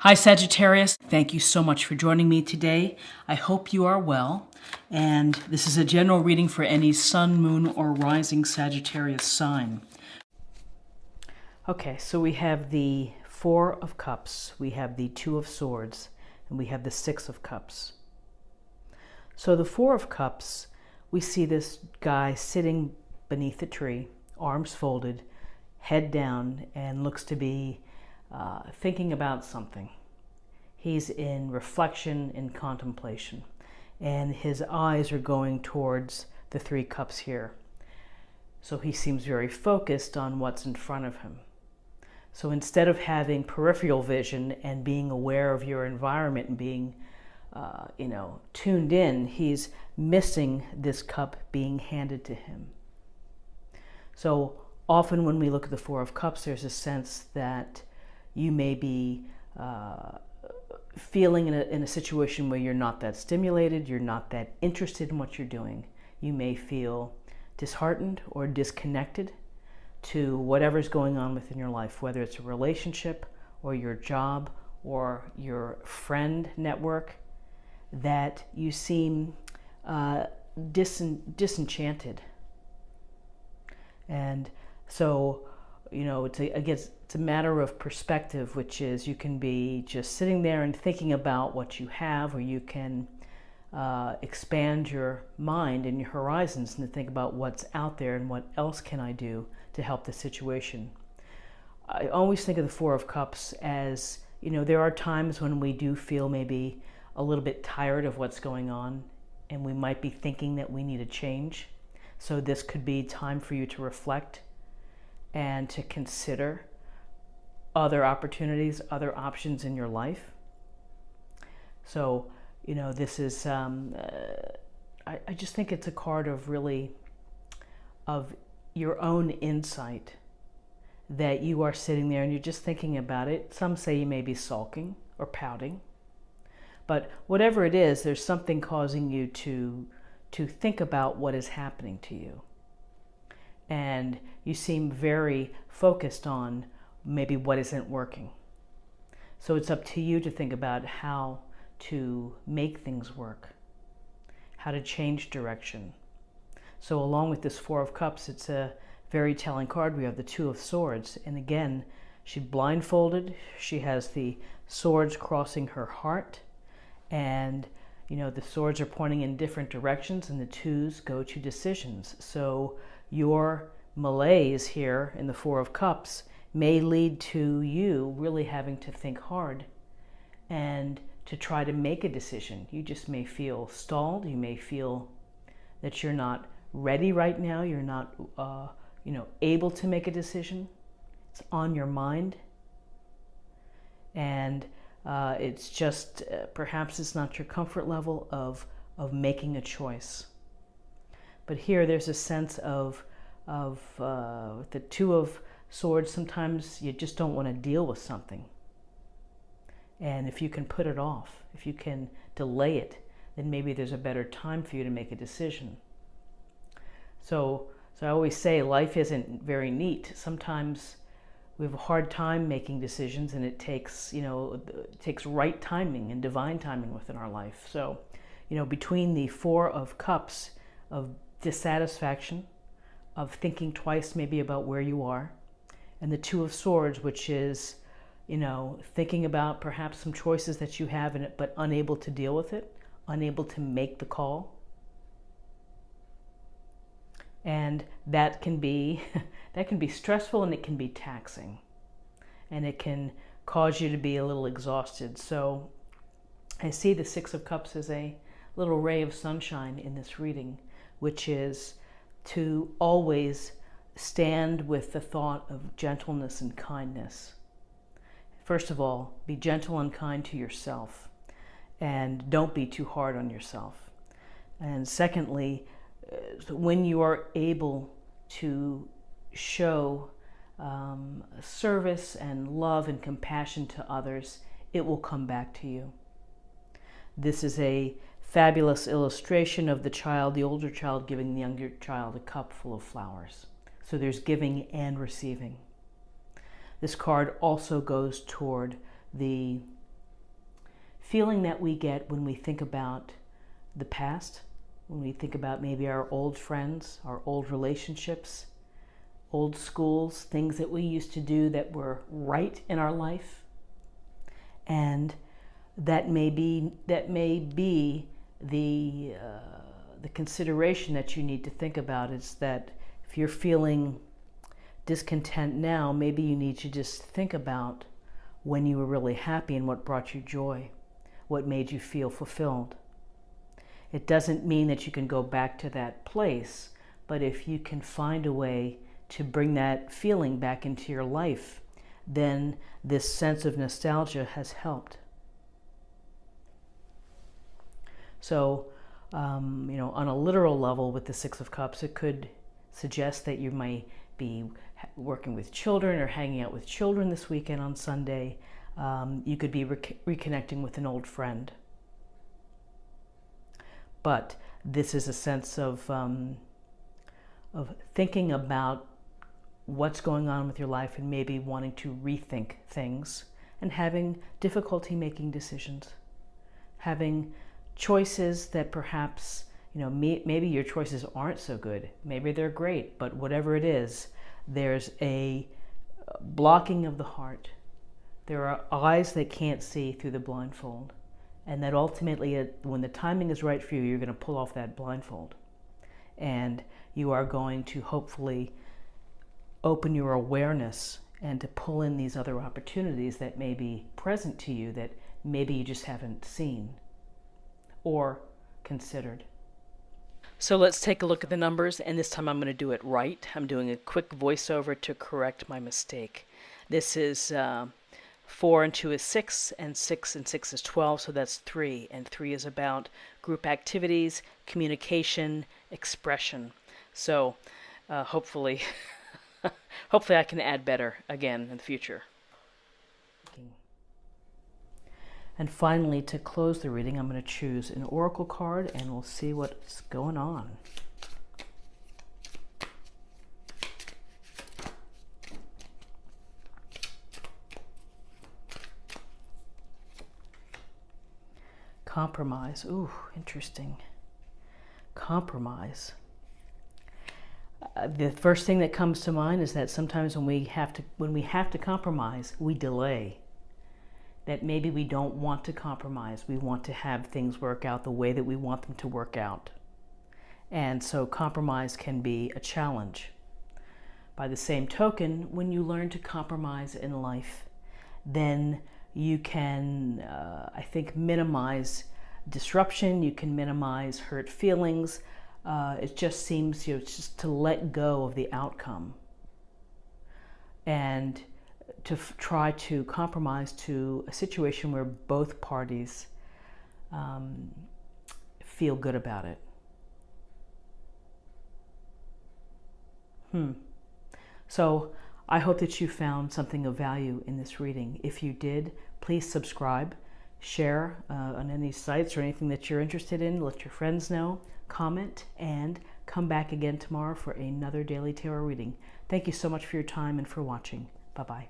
Hi Sagittarius, thank you so much for joining me today. I hope you are well, and this is a general reading for any sun, moon, or rising Sagittarius sign. Okay, so we have the Four of Cups, we have the Two of Swords, and we have the Six of Cups. So the Four of Cups, we see this guy sitting beneath a tree, arms folded, head down, and looks to be thinking about something. He's in reflection and contemplation, and his eyes are going towards the Three Cups here. So he seems very focused on what's in front of him. So instead of having peripheral vision and being aware of your environment and being tuned in, he's missing this cup being handed to him. So often when we look at the Four of Cups, there's a sense that you may be feeling in a situation where you're not that stimulated, you're not that interested in what you're doing. You may feel disheartened or disconnected to whatever's going on within your life, whether it's a relationship or your job or your friend network, that you seem disenchanted. And so, it's a matter of perspective, which is you can be just sitting there and thinking about what you have, or you can expand your mind and your horizons and think about what's out there and what else can I do to help the situation. I always think of the Four of Cups as, there are times when we do feel maybe a little bit tired of what's going on, and we might be thinking that we need a change. So this could be time for you to reflect and to consider other opportunities, other options in your life. So, this is, I just think it's a card of really, of your own insight, that you are sitting there and you're just thinking about it. Some say you may be sulking or pouting, but whatever it is, there's something causing you to think about what is happening to you. And you seem very focused on maybe what isn't working. So it's up to you to think about how to make things work, how to change direction. So along with this Four of Cups, it's a very telling card. We have the Two of Swords. And again, she's blindfolded. She has the swords crossing her heart. And, the swords are pointing in different directions, and the twos go to decisions. So your malaise here in the Four of Cups may lead to you really having to think hard and to try to make a decision. You just may feel stalled. You may feel that you're not ready right now. You're not, able to make a decision. It's on your mind. And it's just, perhaps it's not your comfort level of making a choice. But here there's a sense of the Two of Swords. Sometimes you just don't want to deal with something. And if you can put it off, if you can delay it, then maybe there's a better time for you to make a decision. So I always say life isn't very neat. Sometimes we have a hard time making decisions, and it takes right timing and divine timing within our life. So, between the Four of Cups of dissatisfaction, of thinking twice maybe about where you are, and the Two of Swords, which is, thinking about perhaps some choices that you have in it, but unable to deal with it, unable to make the call. And that can be stressful, and it can be taxing, and it can cause you to be a little exhausted. So I see the Six of Cups as a little ray of sunshine in this reading, which is to always stand with the thought of gentleness and kindness. First of all, be gentle and kind to yourself, and don't be too hard on yourself. And secondly, when you are able to show service and love and compassion to others, it will come back to you. This is a fabulous illustration of the older child giving the younger child a cup full of flowers. So there's giving and receiving. This card also goes toward the feeling that we get when we think about the past, when we think about maybe our old friends, our old relationships, old schools, things that we used to do that were right in our life. And that may be the consideration that you need to think about, is that if you're feeling discontent now, maybe you need to just think about when you were really happy and what brought you joy, what made you feel fulfilled. It doesn't mean that you can go back to that place, but if you can find a way to bring that feeling back into your life, then this sense of nostalgia has helped. So, on a literal level with the Six of Cups, it could suggest that you might be working with children or hanging out with children this weekend on Sunday. You could be reconnecting with an old friend. But this is a sense of thinking about what's going on with your life and maybe wanting to rethink things and having difficulty making decisions, having choices that perhaps, maybe your choices aren't so good, maybe they're great, but whatever it is, there's a blocking of the heart. There are eyes that can't see through the blindfold, and that ultimately, when the timing is right for you, you're going to pull off that blindfold, and you are going to hopefully open your awareness and to pull in these other opportunities that may be present to you that maybe you just haven't seen or considered. So let's take a look at the numbers, and this time I'm going to do it right. I'm doing a quick voiceover to correct my mistake. This is 4 and 2 is 6, and 6 and 6 is 12, so that's 3. And 3 is about group activities, communication, expression. So hopefully I can add better again in the future. And finally, to close the reading, I'm going to choose an oracle card and we'll see what's going on. Compromise. Ooh, interesting. Compromise. The first thing that comes to mind is that sometimes when we have to compromise, we delay. That maybe we don't want to compromise. We want to have things work out the way that we want them to work out. And so compromise can be a challenge. By the same token, when you learn to compromise in life, then you can, I think, minimize disruption. You can minimize hurt feelings. It just seems, just to let go of the outcome and to try to compromise to a situation where both parties feel good about it. So I hope that you found something of value in this reading. If you did, please subscribe, share on any sites or anything that you're interested in, let your friends know, comment, and come back again tomorrow for another Daily Tarot reading. Thank you so much for your time and for watching. Bye-bye.